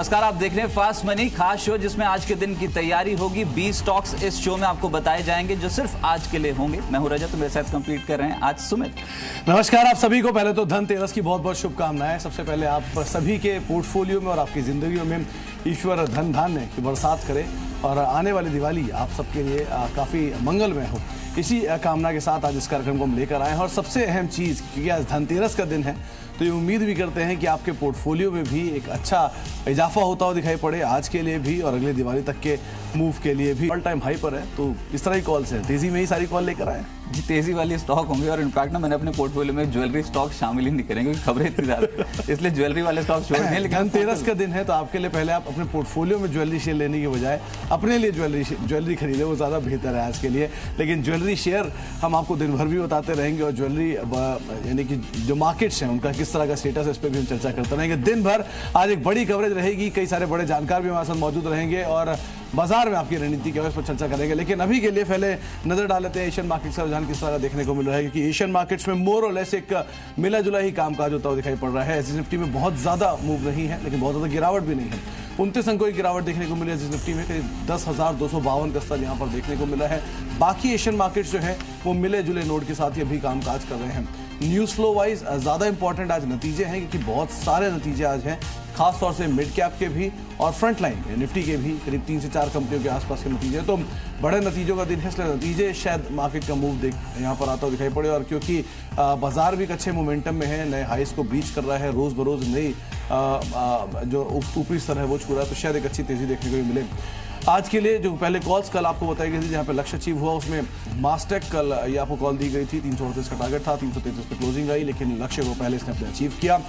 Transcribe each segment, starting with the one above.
नमस्कार, आप देख रहे हैं फास्ट मनी, खास शो जिसमें आज के दिन की तैयारी होगी। 20 स्टॉक्स इस शो में आपको बताए जाएंगे जो सिर्फ आज के लिए होंगे। मैं हूं रजत, मेरे साथ कंप्लीट कर रहे हैं आज सुमित। नमस्कार आप सभी को। पहले तो धनतेरस की बहुत बहुत शुभकामनाएं। सबसे पहले आप सभी के पोर्टफोलियो में और आपकी जिंदगियों में ईश्वर धन धान्य की बरसात करे और आने वाली दिवाली आप सबके लिए काफ़ी मंगलमय हो। इसी कामना के साथ आज इस कार्यक्रम को हम लेकर आए हैं। और सबसे अहम चीज़, क्योंकि आज धनतेरस का दिन है, तो ये उम्मीद भी करते हैं कि आपके पोर्टफोलियो में भी एक अच्छा इजाफा होता हुआ दिखाई पड़े आज के लिए भी और अगले दिवाली तक के मूव के लिए भी। ऑल टाइम हाई पर है, तो इस तरह की कॉल्स है, तेजी में ही सारी कॉल लेकर आए जी। तेजी वाली स्टॉक होंगे और इनफैक्ट ना मैंने अपने पोर्टफोलियो में ज्वेलरी स्टॉक शामिल ही नहीं करेंगे क्योंकि खबरें इतनी ज्यादा, इसलिए ज्वेलरी वाले स्टॉक छोड़ दें। लेकिन धनतेरस का दिन है तो आपके लिए पहले आप अपने पोर्टफोलियो में ज्वेलरी शेयर लेने की बजाय अपने लिए ज्वेलरी खरीदें, वो ज़्यादा बेहतर है आज के लिए। लेकिन ज्वेलरी शेयर हम आपको दिन भर भी बताते रहेंगे और ज्वेलरी यानी कि जो मार्केट्स हैं उनका किस तरह का स्टेटस है इस पर भी हम चर्चा करते रहेंगे दिन भर। आज एक बड़ी कवरेज रहेगी, कई सारे बड़े जानकार भी हमारे साथ मौजूद रहेंगे और बाजार में आपकी रणनीति के पर चर्चा करेंगे। लेकिन अभी के लिए पहले नजर डाल लेते हैं एशियन मार्केट्स का रुझान किस तरह देखने को मिल रहा है, क्योंकि एशियन मार्केट्स में मोर और लेस एक मिला जुला ही कामकाज होता हुआ दिखाई पड़ रहा है। एसएस निफ्टी में बहुत ज्यादा मूव नहीं है, लेकिन बहुत ज्यादा गिरावट भी नहीं है। 29 अंकों की गिरावट देखने को मिली है एसएस निफ्टी में, करीब 10,252 का स्तर यहाँ पर देखने को मिला है। बाकी एशियन मार्केट्स जो है वो मिले जुले नोट के साथ ही अभी कामकाज कर रहे हैं। न्यूज फ्लो वाइज ज्यादा इंपॉर्टेंट आज नतीजे हैं, क्योंकि बहुत सारे नतीजे आज हैं, खासतौर से मिड कैप के भी और फ्रंट लाइन निफ्टी के भी करीब 3 से 4 कंपनियों के आसपास के नतीजे। तो बड़े नतीजों का दिन है, इसलिए नतीजे शायद मार्केट का मूव यहाँ पर आता हुआ दिखाई पड़े। और क्योंकि बाजार भी एक अच्छे मोमेंटम में है, नए हाइस को ब्रीच कर रहा है, रोज बरोज नई जो ऊपरी स्तर है वो छू रहा है, तो शायद एक अच्छी तेजी देखने को भी मिले। आज के लिए जो पहले कॉल्स कल आपको बताई गई थी जहाँ पे लक्ष्य अचीव हुआ, उसमें मास्टेक कल ये आपको कॉल दी गई थी, 338 का टारगेट था, 333 पे क्लोजिंग आई, लेकिन लक्ष्य को पहले इसने अपने अचीव किया।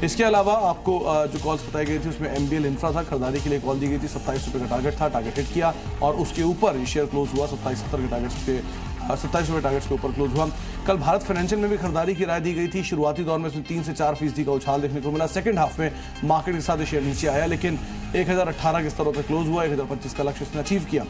इसके अलावा आपको जो कॉल्स बताई गई थी उसमें एमबीएल इंफ्रा था, खरीदारी के लिए कॉल दी गई थी, 27 रुपये का टारगेट था, टारगेट हिट किया और उसके ऊपर शेयर क्लोज हुआ 27.70 के टारगेट पे, 27 रुपये टारगेट्स के ऊपर क्लोज हुआ। कल भारत फाइनेंशियल में भी खरीदारी की राय दी गई थी। शुरुआती दौर में इसमें 3 से 4% का उछाल देखने को मिला। सेकंड हाफ में मार्केट के साथ शेयर नीचे आया, लेकिन 1018 के स्तरों पर क्लोज हुआ, 1025 का लक्ष्य इसने अचीव किया।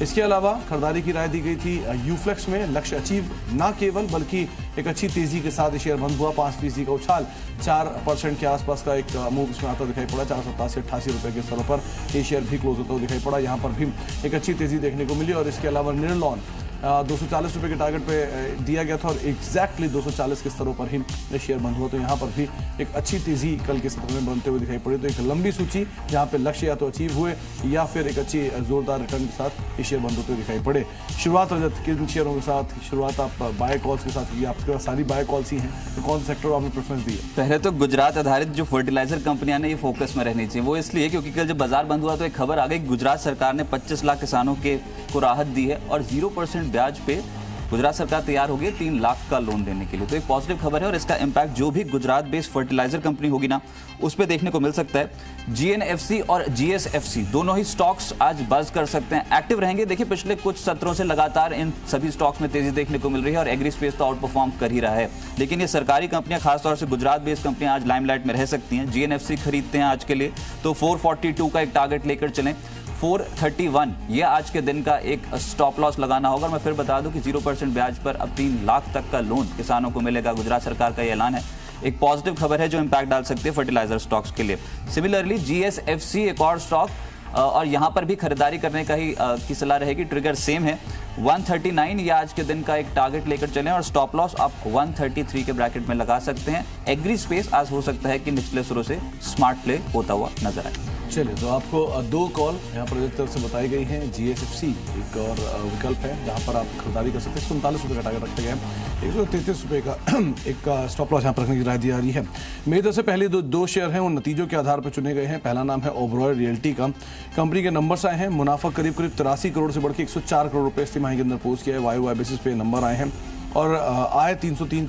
इसके अलावा खरीदारी की राय दी गई थी यूफ्लेक्स में, लक्ष्य अचीव ना केवल बल्कि एक अच्छी तेजी के साथ शेयर बंद हुआ, 5% का उछाल, 4% के आसपास का एक मूव इसमें आता दिखाई पड़ा, 487-88 रुपये के स्तरों पर ये शेयर भी क्लोज होता हुआ दिखाई पड़ा। यहाँ पर भी एक अच्छी तेजी देखने को मिली। और इसके अलावा निर्लॉन 240 रुपये के टारगेट पे दिया गया था और एग्जैक्टली 240 के स्तरों पर ही शेयर बंद हुआ, तो यहाँ पर भी एक अच्छी तेजी कल के सत्र में बनते हुए दिखाई पड़ी। तो एक लंबी सूची जहाँ पे लक्ष्य या तो अचीव हुए या फिर एक अच्छी जोरदार रिटर्न के साथ ये शेयर बंद होते हुए दिखाई पड़े। शुरुआत रजत किन शेयरों के साथ शुरुआत आप बाय कॉल्स के साथ की? आपके पास सारी बाय कॉल्स ही हैं, तो कौन सा सेक्टर आपने प्रेफरेंस दी है? पहले तो गुजरात आधारित जो फर्टिलाइजर कंपनियां ने ये फोकस में रहनी चाहिए। वो इसलिए क्योंकि कल जब बाजार बंद हुआ तो एक खबर आ गई, गुजरात सरकार ने 25 लाख किसानों को राहत दी है और 0% ब्याज पे गुजरात सरकार तैयार होगी 3 लाख का लोन देने के लिए। तो एक पॉजिटिव खबर है और इसका इंपैक्ट जो भी गुजरात बेस्ड फर्टिलाइजर कंपनी होगी ना उस पर देखने को मिल सकता है। जीएनएफसी और जीएसएफसी दोनों ही स्टॉक्स आज बज कर सकते हैं, एक्टिव रहेंगे। देखिए पिछले कुछ सत्रों से लगातार इन सभी स्टॉक्स में तेजी देखने को मिल रही है और एग्री स्पेस तो आउट परफॉर्म कर ही रहा है। लेकिन ये सरकारी कंपनियां, खासतौर से गुजरात बेस्ड कंपनियां आज लाइमलाइट में रह सकती हैं। जीएनएफसी खरीदते हैं आज के लिए तो 442 का एक टारगेट लेकर चलें, 431 ये आज के दिन का एक स्टॉप लॉस लगाना होगा। मैं फिर बता दूं कि 0% ब्याज पर अब 3 लाख तक का लोन किसानों को मिलेगा, गुजरात सरकार का ये ऐलान है। एक पॉजिटिव खबर है जो इंपैक्ट डाल सकती है फर्टिलाइजर स्टॉक्स के लिए। सिमिलरली जीएसएफसी एक और स्टॉक और यहां पर भी खरीदारी करने का ही की सलाह रहेगी। ट्रिगर सेम है, 139 ये आज के दिन का एक टारगेट लेकर चलें और स्टॉप लॉस आप 133 के ब्रैकेट में लगा सकते हैं। एग्री स्पेस आज हो सकता है कि निचले सुरों से स्मार्ट प्ले होता हुआ नजर आए। चलिए, तो आपको 2 कॉल यहाँ पर एक तरफ से बताई गई हैं। जीएसएफसी एक और विकल्प है जहाँ पर आप खरीदारी कर सकते हैं। 47 रुपये का टारगेट रखा गया है, 133 रुपये का एक स्टॉप लॉस यहाँ पर रखने की राय दी जा रही है। मेरी तरफ से पहले दो शेयर हैं, वो नतीजों के आधार पर चुने गए हैं। पहला नाम है ओबरॉय रियल्टी का। कंपनी के नंबर्स आए हैं, मुनाफा करीब 83 करोड़ से बढ़ के 104 करोड़ रुपये इस तिमाही के अंदर पोस्ट किया है। वाई बेसिस पे नंबर आए हैं और आय 252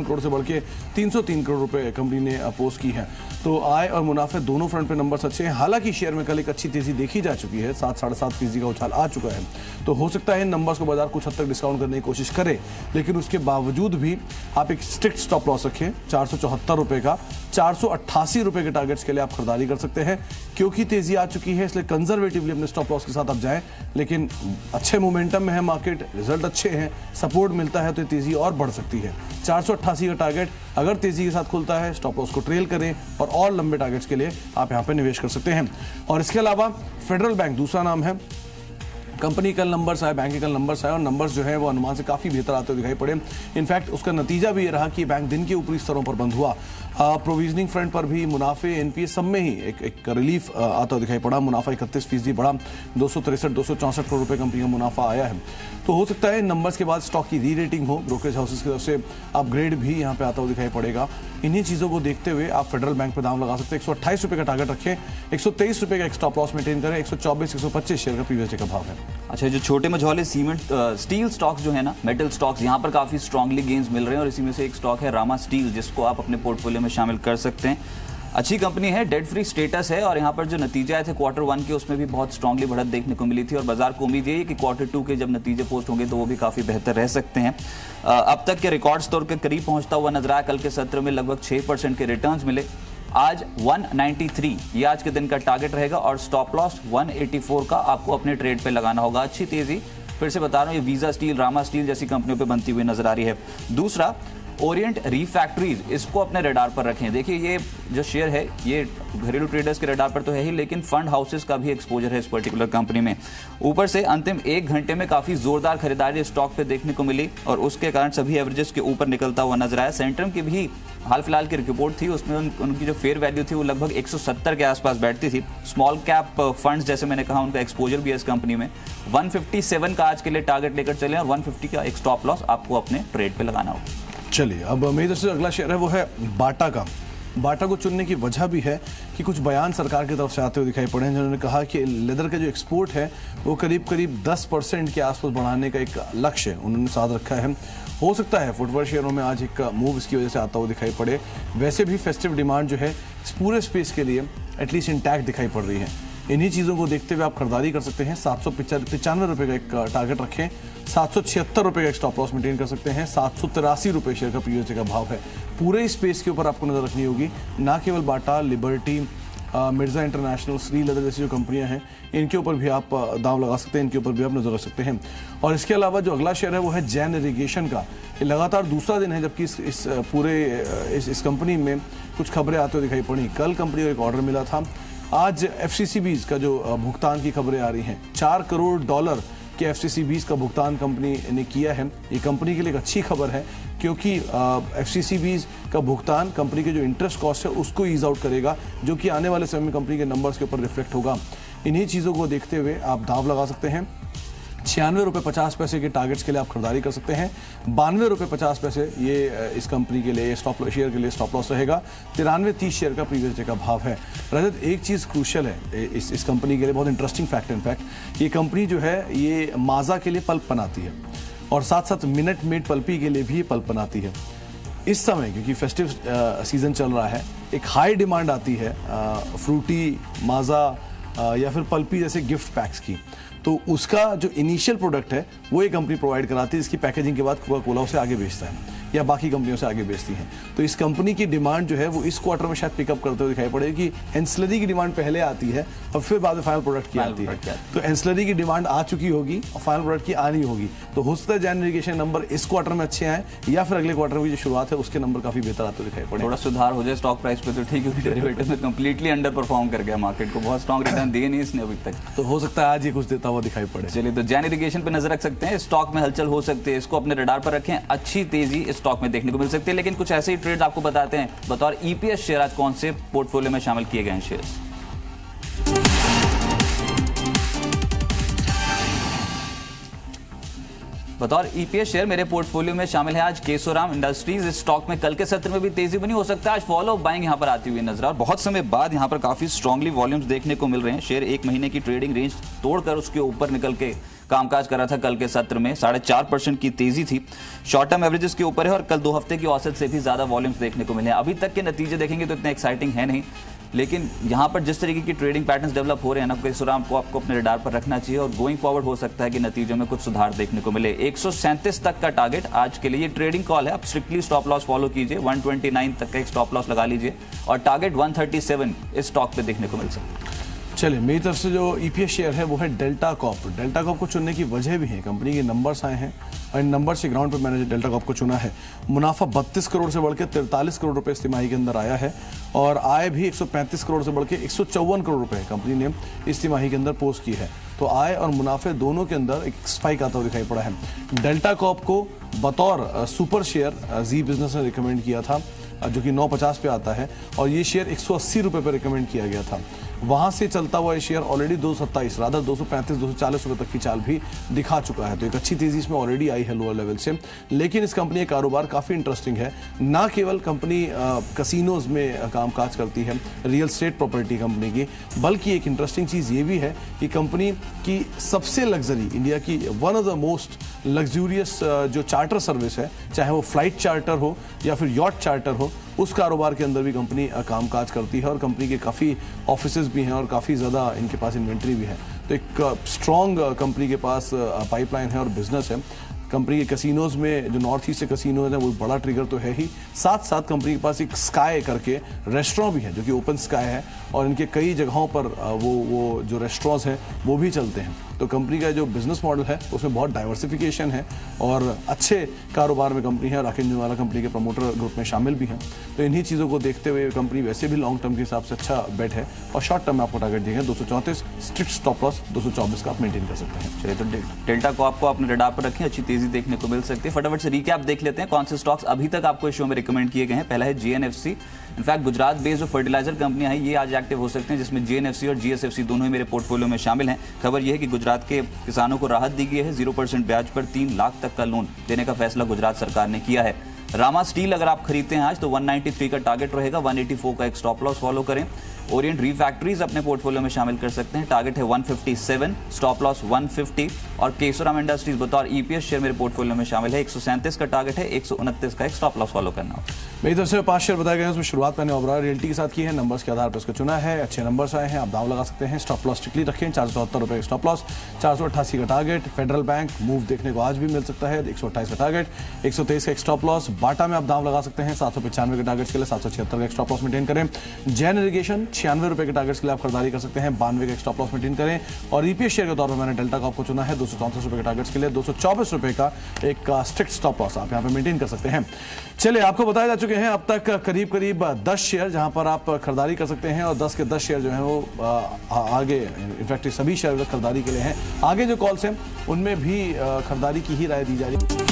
करोड़ से बढ़ के 303 करोड़ रुपए कंपनी ने पोस्ट की है। तो आय और मुनाफे दोनों फ्रंट पे नंबर्स अच्छे हैं। हालांकि शेयर में कल एक अच्छी तेजी देखी जा चुकी है, 7-7.5% का उछाल आ चुका है, तो हो सकता है इन नंबर्स को बाजार कुछ हद तक डिस्काउंट करने की कोशिश करे, लेकिन उसके बावजूद भी आप एक स्ट्रिक्ट स्टॉप लॉस रखें 474 रुपए का। 488 रुपए के टारगेट्स के लिए आप खरीदारी कर सकते हैं। क्योंकि तेजी आ चुकी है इसलिए कंजर्वेटिवली अपने स्टॉप लॉस के साथ आप जाएं, लेकिन अच्छे मोमेंटम में है मार्केट, रिजल्ट अच्छे हैं, सपोर्ट मिलता है तो तेजी और बढ़ सकती है। 488 का टारगेट अगर तेजी के साथ खुलता है स्टॉप लॉस को ट्रेल करें और लंबे टारगेट्स के लिए आप यहाँ पे निवेश कर सकते हैं। और इसके अलावा फेडरल बैंक दूसरा नाम है। कंपनी कल नंबर्स आए, बैंक के कल नंबर्स आए और नंबर्स जो है वो अनुमान से काफ़ी बेहतर आते हुए दिखाई पड़े। इनफैक्ट उसका नतीजा भी ये रहा कि बैंक दिन के ऊपरी स्तरों पर बंद हुआ। प्रोविजनिंग फ्रंट पर भी मुनाफे एनपीए सब में ही एक रिलीफ आता हुआ दिखाई पड़ा। मुनाफा 31% बढ़ा, 263-264 करोड़ रुपए कंपनी का मुनाफा आया है। तो हो सकता है नंबर्स के बाद स्टॉक की री रेटिंग हो, ब्रोकरेज हाउसेस की तरफ से अपग्रेड भी यहाँ पे आता हुआ दिखाई पड़ेगा। इन्हीं चीज़ों को देखते हुए आप फेडरल बैंक पर दाम लगा सकते हैं। 128 रुपये का टारगेट रखें, 123 रुपये का एक स्टॉप लॉस मेंटेन करें, 124-125 शेयर का प्रीवियस डे का भाव है। अच्छा, जो छोटे मझौले सीमेंट स्टील स्टॉक्स जो है ना, मेटल स्टॉक्स, यहाँ पर काफ़ी स्ट्रांगली गेंस मिल रहे हैं और इसी में से एक स्टॉक है रामा स्टील, जिसको आप अपने पोर्टफोलियो में शामिल कर सकते हैं। अच्छी कंपनी है, डेट फ्री स्टेटस है और यहाँ पर जो नतीजे आए थे Q1 के उसमें भी बहुत स्ट्रांगली बढ़त देखने को मिली थी और बाजार को उम्मीद यही है कि Q2 के जब नतीजे पोस्ट होंगे तो वो भी काफ़ी बेहतर रह सकते हैं। अब तक के रिकॉर्ड स्टोर के करीब पहुंचता हुआ नजर आया। कल के सत्र में लगभग 6% के रिटर्न्स मिले। आज 193 ये आज के दिन का टारगेट रहेगा और स्टॉप लॉस 184 का आपको अपने ट्रेड पे लगाना होगा। अच्छी तेजी, फिर से बता रहा हूँ, ये वीजा स्टील, रामा स्टील जैसी कंपनियों पे बनती हुई नजर आ रही है। दूसरा, ओरिएंट रिफैक्ट्रीज, इसको अपने रडार पर रखें। देखिए ये जो शेयर है ये घरेलू ट्रेडर्स के रडार पर तो है ही, लेकिन फंड हाउसेस का भी एक्सपोजर है इस पर्टिकुलर कंपनी में। ऊपर से अंतिम 1 घंटे में काफ़ी जोरदार खरीदारी स्टॉक पे देखने को मिली और उसके कारण सभी एवरेजेस के ऊपर निकलता हुआ नजर आया। सेंट्रम की भी हाल फिलहाल की रिपोर्ट थी, उसमें उनकी जो फेयर वैल्यू थी वो लगभग 170 के आसपास बैठती थी। स्मॉल कैप फंड्स जैसे मैंने कहा उनका एक्सपोजर भी है इस कंपनी में। 157 का आज के लिए टारगेट लेकर चलें और 150 का एक स्टॉप लॉस आपको अपने ट्रेड पे लगाना होगा। चलिए, अब मेरी तरफ से अगला शेयर है वो है बाटा का। बाटा को चुनने की वजह भी है कि कुछ बयान सरकार की तरफ से आते हुए दिखाई पड़े हैं जिन्होंने कहा कि लेदर का जो एक्सपोर्ट है वो करीब 10% के आसपास बढ़ाने का एक लक्ष्य उन्होंने साध रखा है। हो सकता है फुटवेयर शेयरों में आज एक मूव इसकी वजह से आता हुआ दिखाई पड़े। वैसे भी फेस्टिव डिमांड जो है इस पूरे स्पेस के लिए एटलीस्ट इंटैक्ट दिखाई पड़ रही है। इन्हीं चीज़ों को देखते हुए आप खरीदारी कर सकते हैं। 795 रुपये का एक टारगेट रखें, 776 रुपये का एक स्टॉप लॉस मेंटेन कर सकते हैं। 783 रुपये शेयर का प्रीवियस डे का भाव है। पूरे स्पेस के ऊपर आपको नजर रखनी होगी, ना केवल Bata, Liberty, Mirza international, Shri leather जैसी जो कंपनियां हैं इनके ऊपर भी आप दाव लगा सकते हैं, इनके ऊपर भी आप नजर रख सकते हैं। और इसके अलावा जो अगला शेयर है वो है जैन इरिगेशन का। ये लगातार दूसरा दिन है जबकि इस पूरे कंपनी में कुछ खबरें आते हुए दिखाई पड़ी। कल कंपनी को एक ऑर्डर मिला था, आज FCCBs का जो भुगतान की खबरें आ रही हैं, $4 करोड़ के FCCBs का भुगतान कंपनी ने किया है। ये कंपनी के लिए एक अच्छी खबर है क्योंकि FCCBs का भुगतान कंपनी के जो इंटरेस्ट कॉस्ट है उसको ईज आउट करेगा, जो कि आने वाले समय में कंपनी के नंबर्स के ऊपर रिफ्लेक्ट होगा। इन्हीं चीज़ों को देखते हुए आप दाव लगा सकते हैं। 96 रुपये 50 पैसे के टारगेट्स के लिए आप खरीदारी कर सकते हैं। 92 रुपये 50 पैसे ये इस कंपनी के लिए शेयर के लिए स्टॉप लॉस रहेगा। 93-30 शेयर का प्रीवियस डे का भाव है। रजत, एक चीज़ क्रूशियल है इस कंपनी के लिए, बहुत इंटरेस्टिंग फैक्ट इनफैक्ट, ये कंपनी जो है ये माजा के लिए पल्प बनाती है और साथ साथ मिनट मेड पल्पी के लिए भी पल्प बनाती है। इस समय क्योंकि फेस्टिव सीजन चल रहा है, एक हाई डिमांड आती है फ्रूटी, माजा या फिर पल्पी जैसे गिफ्ट पैक्स की, तो उसका जो इनिशियल प्रोडक्ट है वो ये कंपनी प्रोवाइड कराती है, जिसकी पैकेजिंग के बाद कोका कोला उसे आगे बेचता है या बाकी कंपनियों से आगे बेचती हैं। तो इस कंपनी की डिमांड जो है वो इस क्वार्टर में शायद पिकअप करते हुए दिखाई पड़ेगी। एंसिलरी की डिमांड पहले आती है और फिर बाद में फाइनल प्रोडक्ट की आती है। तो एंसिलरी की डिमांड आ चुकी होगी और फाइनल प्रोडक्ट की आनी होगी। तो हो सकता है जैन इरिगेशन नंबर इस क्वार्टर में अच्छे आए या फिर अगले क्वार्टर की जो शुरुआत है उसके नंबर काफी बेहतर आते दिखाई पड़े। थोड़ा सुधार हो जाए स्टॉक प्राइस पे तो ठीक, क्योंकि डेरिवेटिव में कंप्लीटली अंडर परफॉर्म कर गया मार्केट को, बहुत स्ट्रॉन्ग रिटर्न दिए नहीं इसने अभी तक। तो हो सकता है आज ये कुछ देता हुआ दिखाई पड़े। चलिए, तो जैन इरिगेशन पे नजर रख सकते हैं। स्टॉक में हलचल हो सकती है, इसको अपने रडार पर रखें। अच्छी तेजी स्टॉक में देखने को मिल सकती है, लेकिन कुछ ऐसे ही ट्रेड्स आपको बताते हैं। बतौर EPS शेयर आज कौन से पोर्टफोलियो में शामिल किए गए हैं शेयर्स। बतौर EPS शेयर मेरे पोर्टफोलियो में शामिल है आज केशोराम इंडस्ट्रीज। इस स्टॉक में कल के सत्र में भी तेजी बनी, हो सकता है आज फॉलो ऑफ बाइंग यहां पर आती हुई नजर आ, और बहुत समय बाद यहां पर काफी स्ट्रांगली वॉल्यूम्स देखने को मिल रहे हैं। शेयर 1 महीने की ट्रेडिंग रेंज तोड़कर उसके ऊपर निकल के कामकाज कर रहा था। कल के सत्र में 4.5% की तेजी थी, शॉर्ट टर्म एवरेजेस के ऊपर है और कल 2 हफ्ते की औसत से भी ज्यादा वॉल्यूम्स देखने को मिले हैं। अभी तक के नतीजे देखेंगे तो इतने एक्साइटिंग है नहीं, लेकिन यहाँ पर जिस तरीके की ट्रेडिंग पैटर्न्स डेवलप हो रहे हैं ना, केशोराम को आपको अपने रडार पर रखना चाहिए और गोइंग फॉरवर्ड हो सकता है कि नतीजों में कुछ सुधार देखने को मिले। 137 तक का टारगेट आज के लिए ये ट्रेडिंग कॉल है, आप स्ट्रिक्टली स्टॉप लॉस फॉलो कीजिए। 129 तक का एक स्टॉप लॉस लगा लीजिए और टारगेट 137 इस स्टॉक पे देखने को मिल सकता है। चलिए, मेरी तरफ से जो ईपीएस शेयर है वो है डेल्टा कॉर्प। डेल्टा कॉर्प को चुनने की वजह भी है, कंपनी के नंबर्स आए हैं और इन नंबर से ग्राउंड पर मैंने डेल्टा कॉर्प को चुना है। मुनाफा 32 करोड़ से बढ़ के 43 करोड़ रुपए इस तिमाही के अंदर आया है और आय भी 135 करोड़ से बढ़ के 154 करोड़ रुपए कंपनी ने इस तिमाही के अंदर पोस्ट की है। तो आय और मुनाफे दोनों के अंदर एक स्पाइक आता हुआ दिखाई पड़ा है। डेल्टा कॉर्प को बतौर सुपर शेयर जी बिजनेस ने रिकमेंड किया था, जो कि 950 पे आता है और ये शेयर 180 रुपए पर रिकमेंड किया गया था। वहां से चलता हुआ ये शेयर ऑलरेडी 227 रादर 235 240 रुपए तक की चाल भी दिखा चुका है। तो एक अच्छी तेजी इसमें ऑलरेडी आई है लोअर लेवल से। लेकिन इस कंपनी का कारोबार काफी इंटरेस्टिंग है। ना केवल कंपनी कसिनोज में कामकाज करती है, रियल स्टेट प्रॉपर्टी कंपनी की, बल्कि एक इंटरेस्टिंग चीज ये भी है कि कंपनी की सबसे लग्जरी, इंडिया की one of the most luxurious जो चार्टर सर्विस है, चाहे वो फ्लाइट चार्टर हो या फिर यॉट चार्टर हो, उस कारोबार के अंदर भी कंपनी कामकाज करती है और कंपनी के काफ़ी ऑफिसेज भी हैं और काफ़ी ज़्यादा इनके पास इन्वेंट्री भी है। तो एक स्ट्रॉन्ग कंपनी के पास पाइपलाइन है और बिजनेस है। कंपनी के कसिनोज में जो नॉर्थ ईस्ट से कसिनोज है वो बड़ा ट्रिगर तो है ही, साथ साथ कंपनी के पास एक स्काई करके रेस्टोरेंट भी है जो कि ओपन स्काई है और इनके कई जगहों पर वो जो रेस्टोरेंट्स हैं वो भी चलते हैं। तो कंपनी का जो बिजनेस मॉडल है उसमें बहुत डाइवर्सिफिकेशन है और अच्छे कारोबार में कंपनी है। राकेश झुंझुनवाला कंपनी के प्रमोटर ग्रुप में शामिल भी हैं। तो इन्हीं चीज़ों को देखते हुए कंपनी वैसे भी लॉन्ग टर्म के हिसाब से अच्छा बेट है और शॉर्ट टर्म में आपको टारगेट दिए गए 234, स्ट्रिक्ट स्टॉप लॉस 224 का आप मेंटेन कर सकते हैं। चलिए, तो डेल्टा को आपको अपने रडार पर रखें, अच्छी तेजी देखने को मिल सकती है। फटाफट से रिकैप देख लेते हैं कौन से स्टॉक्स अभी तक आपको इस शो में रिकमेंड किए गए हैं। पहला है जीएनएफसी। इनफैक्ट गुजरात बेस्ड जो फर्टिलाइजर कंपनियां हैं ये आज एक्टिव हो सकते हैं, जिसमें जीएनएफसी और जीएसएफसी दोनों ही मेरे पोर्टफोलियो में शामिल हैं। खबर यह है कि गुजरात के किसानों को राहत दी गई है। 0% ब्याज पर 3 लाख तक का लोन देने का फैसला गुजरात सरकार ने किया है। रामा स्टील अगर आप खरीदते हैं आज तो 193 का टारगेट रहेगा, 184 का एक स्टॉप लॉस फॉलो करें। ओरिएंट रिफैक्टरीज अपने पोर्टफोलियो में शामिल कर सकते हैं, टारगेट है 157, स्टॉप लॉस 150। और केशोराम इंडस्ट्रीज बतौर ईपीएस शेयर मेरे पोर्टफोलियो में शामिल है, 137 का टारगेट है, 129 का एक स्टॉप लॉस फॉलो करना होगा। मेरी तरफ से 5 शेयर बताए गए हैं, उसमें शुरुआत मैंने ओबेरॉय रियल्टी के साथ की है। नंबर्स के आधार पर इसको चुना है, अच्छे नंबर्स आए हैं, आप दाव लगा सकते हैं। स्टॉप लॉस स्ट्रिक्टली रखें, 470 रुपए स्टॉप लॉस, 488 का टारगेट। फेडरल बैंक मूव देखने को आज भी मिल सकता है, 128 का टारगेट, 123 का एक स्टॉप लॉस। बाटा में आप दाव लगा सकते हैं 795 के टारगेट के लिए, 776 का एक स्टॉप लॉस मेंटेन करें। जैन इरिगेशन 96 रुपए के टारगेट के लिए आप खरीदारी कर सकते हैं, 92 का एक स्टॉप लॉस मेंटेन करें। और ईपीएस शेयर के तौर पर मैंने डेल्टा कॉर्प को चुना है, 234 रुपए के टारगेट के लिए, 224 रुपए का एक स्ट्रिक्ट स्टॉप लॉस आप यहाँ पे मेंटेन कर सकते हैं। चलिए, आपको बताया जा चुके हैं अब तक करीब 10 शेयर जहां पर आप खरीदारी कर सकते हैं और 10 के 10 शेयर जो हैं वो आगे, इनफैक्ट सभी शेयर खरीदारी के लिए हैं। आगे जो कॉल्स हैं उनमें भी खरीदारी की ही राय दी जा रही है।